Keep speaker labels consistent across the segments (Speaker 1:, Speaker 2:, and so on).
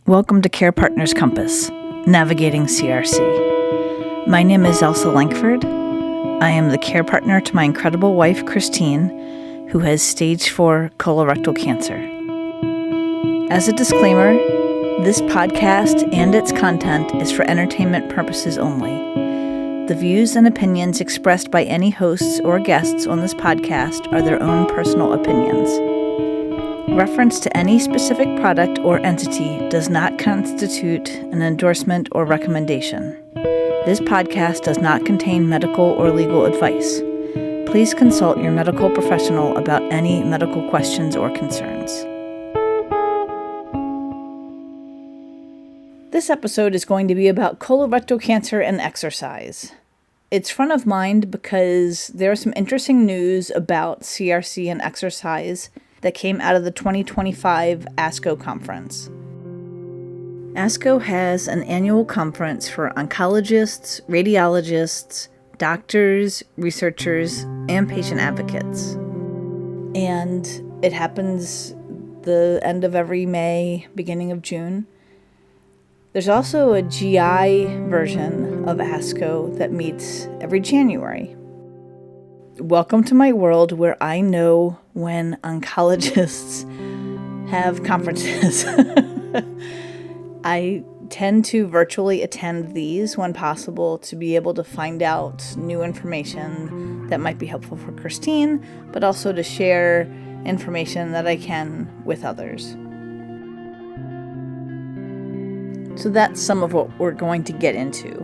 Speaker 1: Welcome to Care Partners Compass, Navigating CRC. My name is Elsa Lankford. I am the care partner to my incredible wife, Kristine, who has stage 4 colorectal cancer. As a disclaimer, this podcast and its content is for entertainment purposes only. The views and opinions expressed by any hosts or guests on this podcast are their own personal opinions. Reference to any specific product or entity does not constitute an endorsement or recommendation. This podcast does not contain medical or legal advice. Please consult your medical professional about any medical questions or concerns. This episode is going to be about colorectal cancer and exercise. It's front of mind because there is some interesting news about CRC and exercise that came out of the 2025 ASCO conference. ASCO has an annual conference for oncologists, radiologists, doctors, researchers, and patient advocates. And it happens the end of every May, beginning of June. There's also a GI version of ASCO that meets every January. Welcome to my world where I know when oncologists have conferences. I tend to virtually attend these when possible to be able to find out new information that might be helpful for Kristine, but also to share information that I can with others. So that's some of what we're going to get into.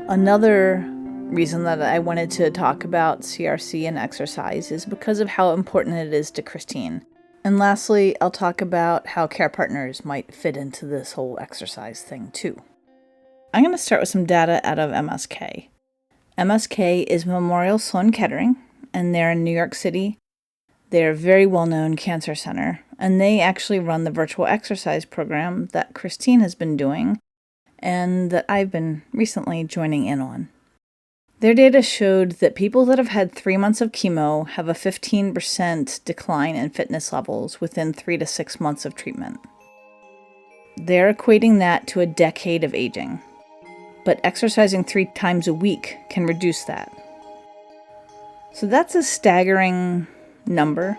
Speaker 1: Another reason that I wanted to talk about CRC and exercise is because of how important it is to Kristine. And lastly, I'll talk about how care partners might fit into this whole exercise thing too. I'm going to start with some data out of MSK. MSK is Memorial Sloan Kettering, and they're in New York City. They're a very well-known cancer center, and they actually run the virtual exercise program that Kristine has been doing and that I've been recently joining in on. Their data showed that people that have had 3 months of chemo have a 15% decline in fitness levels within 3 to 6 months of treatment. They're equating that to a decade of aging. But exercising 3 times a week can reduce that. So that's a staggering number.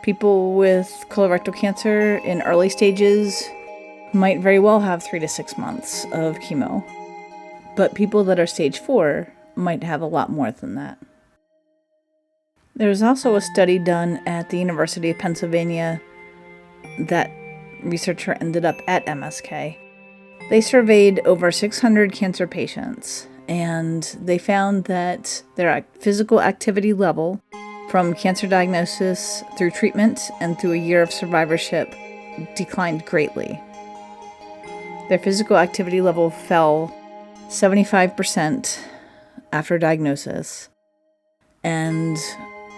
Speaker 1: People with colorectal cancer in early stages might very well have 3 to 6 months of chemo. But people that are stage 4 might have a lot more than that. There's also a study done at the University of Pennsylvania that researcher ended up at MSK. They surveyed over 600 cancer patients, and they found that their physical activity level from cancer diagnosis through treatment and through a year of survivorship declined greatly. Their physical activity level fell 75% after diagnosis, and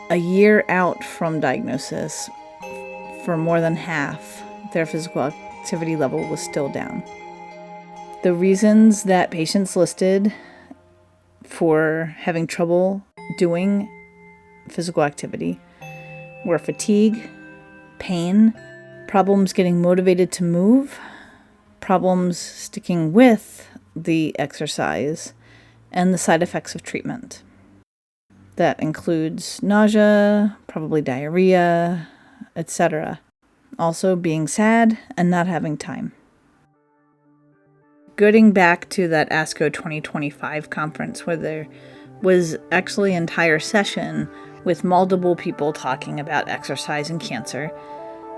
Speaker 1: a year out from diagnosis, for more than half, their physical activity level was still down. The reasons that patients listed for having trouble doing physical activity were fatigue, pain, problems getting motivated to move, problems sticking with the exercise, and the side effects of treatment. That includes nausea, probably diarrhea, etc. Also being sad and not having time. Getting back to that ASCO 2025 conference where there was actually an entire session with multiple people talking about exercise and cancer,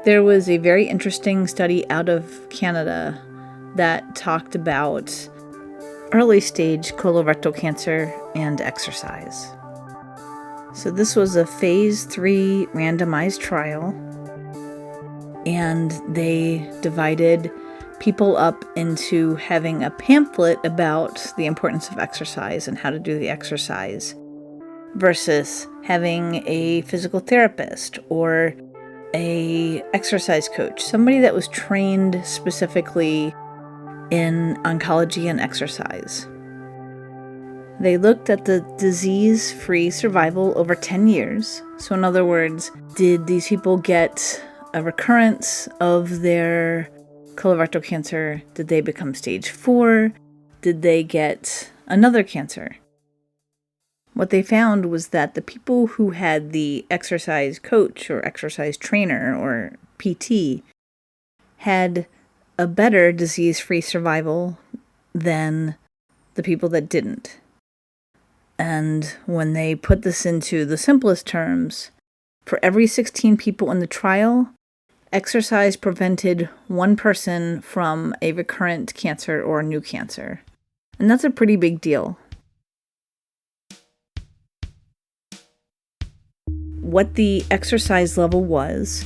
Speaker 1: there was a very interesting study out of Canada that talked about early stage colorectal cancer and exercise. So this was a phase 3 randomized trial, and they divided people up into having a pamphlet about the importance of exercise and how to do the exercise versus having a physical therapist or a exercise coach, somebody that was trained specifically in oncology and exercise. They looked at the disease-free survival over 10 years. So in other words, did these people get a recurrence of their colorectal cancer? Did they become stage 4? Did they get another cancer? What they found was that the people who had the exercise coach or exercise trainer or PT had a better disease-free survival than the people that didn't. And when they put this into the simplest terms, for every 16 people in the trial, exercise prevented one person from a recurrent cancer or a new cancer. And that's a pretty big deal. What the exercise level was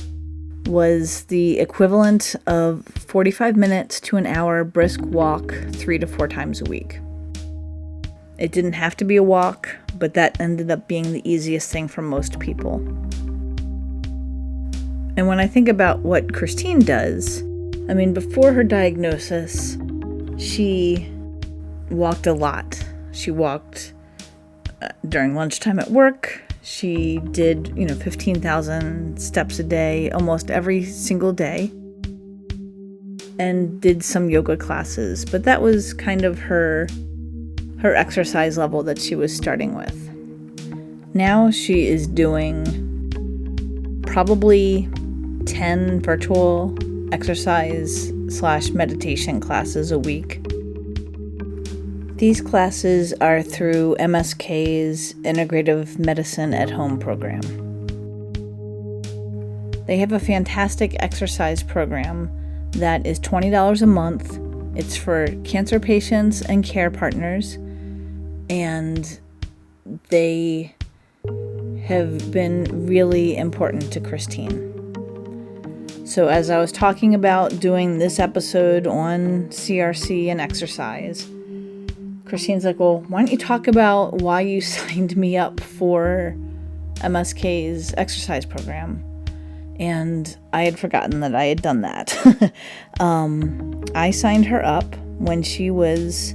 Speaker 1: the equivalent of 45 minutes to an hour brisk walk 3 to 4 times a week. It didn't have to be a walk, but that ended up being the easiest thing for most people. And when I think about what Kristine does, before her diagnosis, she walked a lot. She walked during lunchtime at work. She did, 15,000 steps a day, almost every single day, and did some yoga classes. But that was kind of her exercise level that she was starting with. Now she is doing probably 10 virtual exercise/meditation classes a week. These classes are through MSK's Integrative Medicine at Home program. They have a fantastic exercise program that is $20 a month. It's for cancer patients and care partners, and they have been really important to Kristine. So as I was talking about doing this episode on CRC and exercise, Kristine's like, well, why don't you talk about why you signed me up for MSK's exercise program? And I had forgotten that I had done that. I signed her up when she was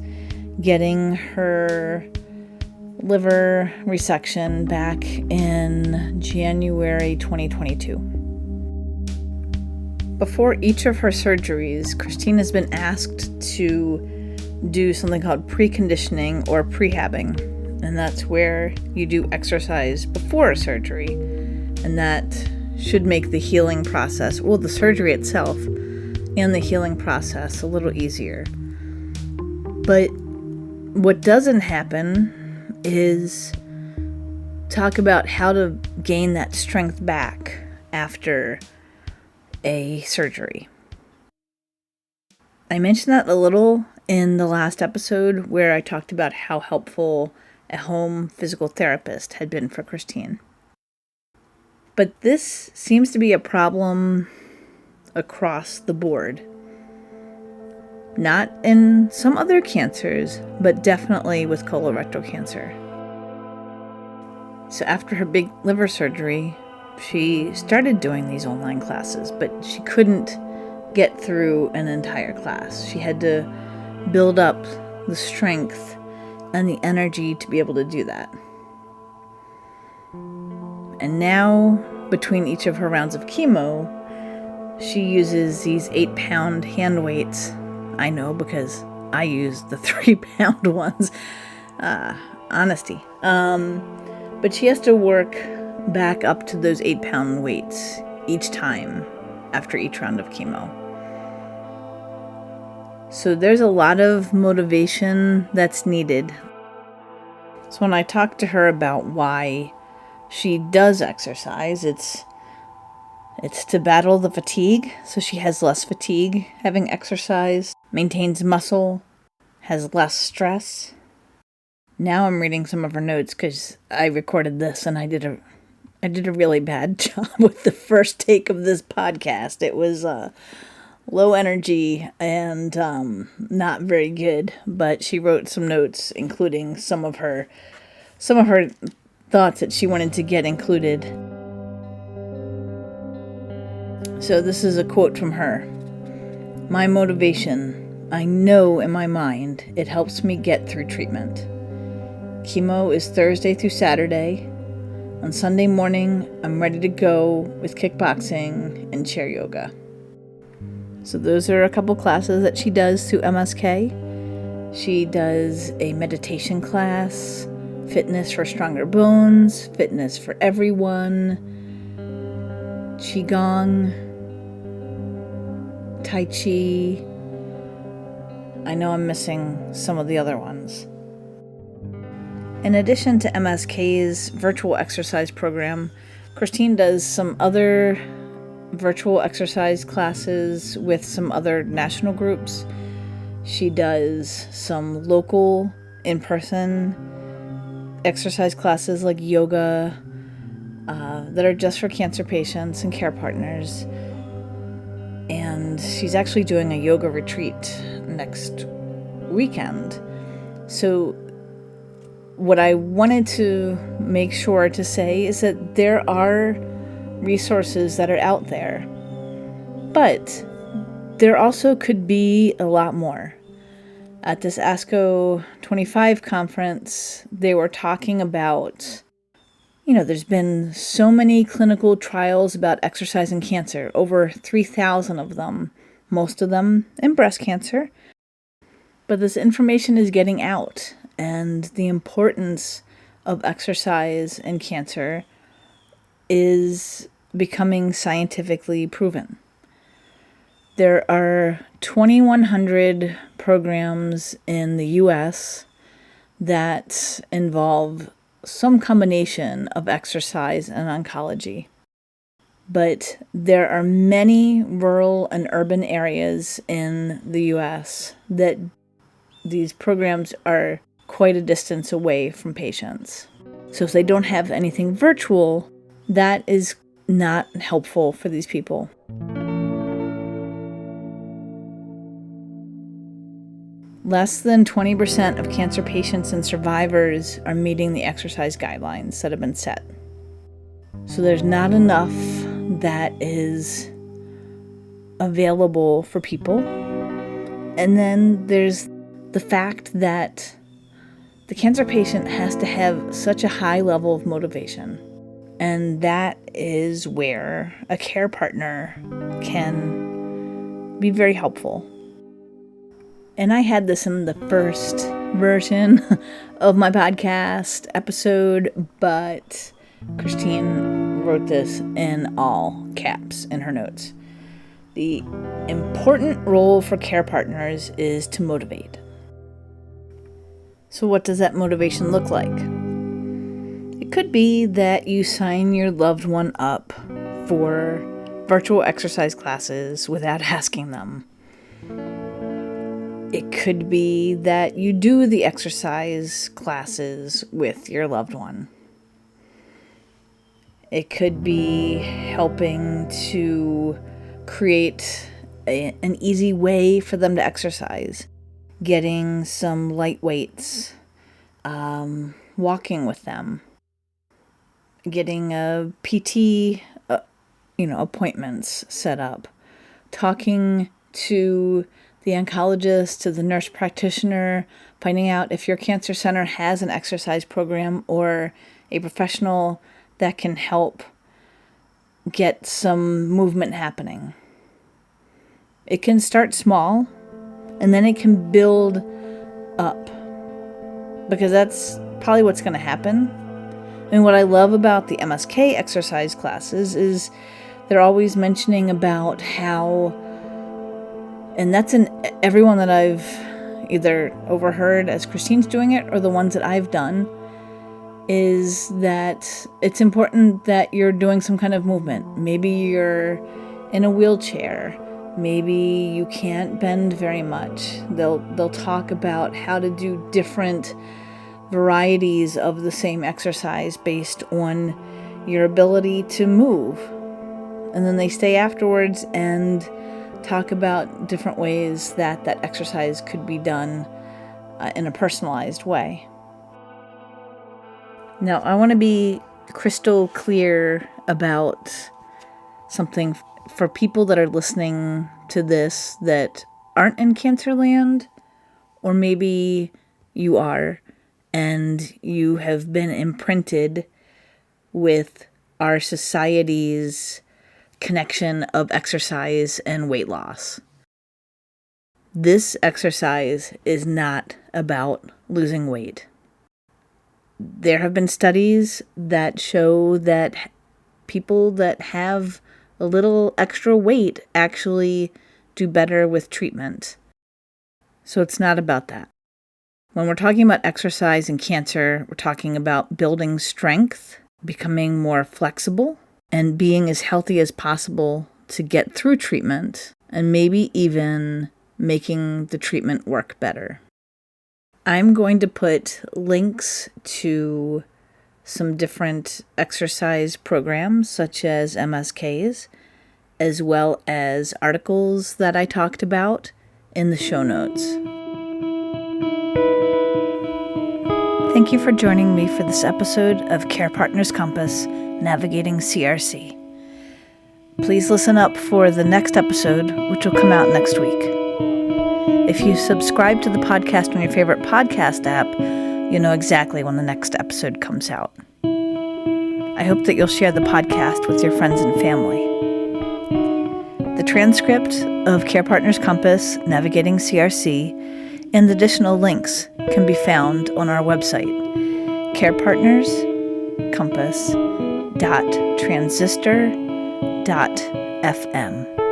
Speaker 1: getting her liver resection back in January 2022. Before each of her surgeries, Kristine has been asked to do something called preconditioning or prehabbing, and that's where you do exercise before a surgery, and that should make the healing process, the surgery itself and the healing process a little easier. But what doesn't happen is talk about how to gain that strength back after a surgery. I mentioned that a little in the last episode where I talked about how helpful a home physical therapist had been for Kristine. But this seems to be a problem across the board. Not in some other cancers, but definitely with colorectal cancer. So after her big liver surgery, she started doing these online classes, but she couldn't get through an entire class. She had to build up the strength and the energy to be able to do that. And now, between each of her rounds of chemo, she uses these 8-pound hand weights. I know because I use the 3-pound ones. Honesty. But she has to work back up to those 8-pound weights each time after each round of chemo. So there's a lot of motivation that's needed. So when I talk to her about why she does exercise, it's to battle the fatigue, so she has less fatigue having exercise, maintains muscle, has less stress. Now I'm reading some of her notes because I recorded this and I did a really bad job with the first take of this podcast. It was low energy and not very good, but she wrote some notes including some of her thoughts that she wanted to get included. So this is a quote from her. "My motivation, I know in my mind it helps me get through treatment. Chemo is Thursday through Saturday. On Sunday morning, I'm ready to go with kickboxing and chair yoga. So those are a couple classes that she does through MSK. She does a meditation class, fitness for stronger bones, fitness for everyone, Qigong, Tai Chi. I know I'm missing some of the other ones. In addition to MSK's virtual exercise program, Kristine does some other virtual exercise classes with some other national groups. She does some local, in-person exercise classes like yoga that are just for cancer patients and care partners. And she's actually doing a yoga retreat next weekend. So what I wanted to make sure to say is that there are resources that are out there, but there also could be a lot more. At this ASCO 25 conference, they were talking about, there's been so many clinical trials about exercise and cancer, over 3,000 of them, most of them in breast cancer. But this information is getting out, and the importance of exercise in cancer is becoming scientifically proven. There are 2,100 programs in the U.S. that involve some combination of exercise and oncology. But there are many rural and urban areas in the U.S. that these programs are quite a distance away from patients. So if they don't have anything virtual, that is not helpful for these people. Less than 20% of cancer patients and survivors are meeting the exercise guidelines that have been set. So there's not enough that is available for people. And then there's the fact that the cancer patient has to have such a high level of motivation. And that is where a care partner can be very helpful. And I had this in the first version of my podcast episode, but Kristine wrote this in all caps in her notes. The important role for care partners is to motivate. So what does that motivation look like? It could be that you sign your loved one up for virtual exercise classes without asking them. It could be that you do the exercise classes with your loved one. It could be helping to create an easy way for them to exercise. Getting some light weights, walking with them, getting a PT, appointments set up, talking to the oncologist, to the nurse practitioner, finding out if your cancer center has an exercise program or a professional that can help get some movement happening. It can start small, and then it can build up, because that's probably what's going to happen. And what I love about the MSK exercise classes is they're always mentioning about how, and that's in everyone that I've either overheard as Kristine's doing it or the ones that I've done, is that it's important that you're doing some kind of movement. Maybe you're in a wheelchair. Maybe you can't bend very much. They'll talk about how to do different varieties of the same exercise based on your ability to move. And then they stay afterwards and talk about different ways that exercise could be done in a personalized way. Now, I want to be crystal clear about something for people that are listening to this that aren't in Cancerland, or maybe you are, and you have been imprinted with our society's connection of exercise and weight loss. This exercise is not about losing weight. There have been studies that show that people that have a little extra weight actually do better with treatment. So it's not about that. When we're talking about exercise and cancer, we're talking about building strength, becoming more flexible, and being as healthy as possible to get through treatment, and maybe even making the treatment work better. I'm going to put links to some different exercise programs, such as MSK's, as well as articles that I talked about in the show notes. Thank you for joining me for this episode of Care Partners Compass, Navigating CRC. Please listen up for the next episode, which will come out next week. If you subscribe to the podcast on your favorite podcast app, you know exactly when the next episode comes out. I hope that you'll share the podcast with your friends and family. The transcript of Care Partners Compass, Navigating CRC, and additional links can be found on our website, carepartnerscompass.transistor.fm.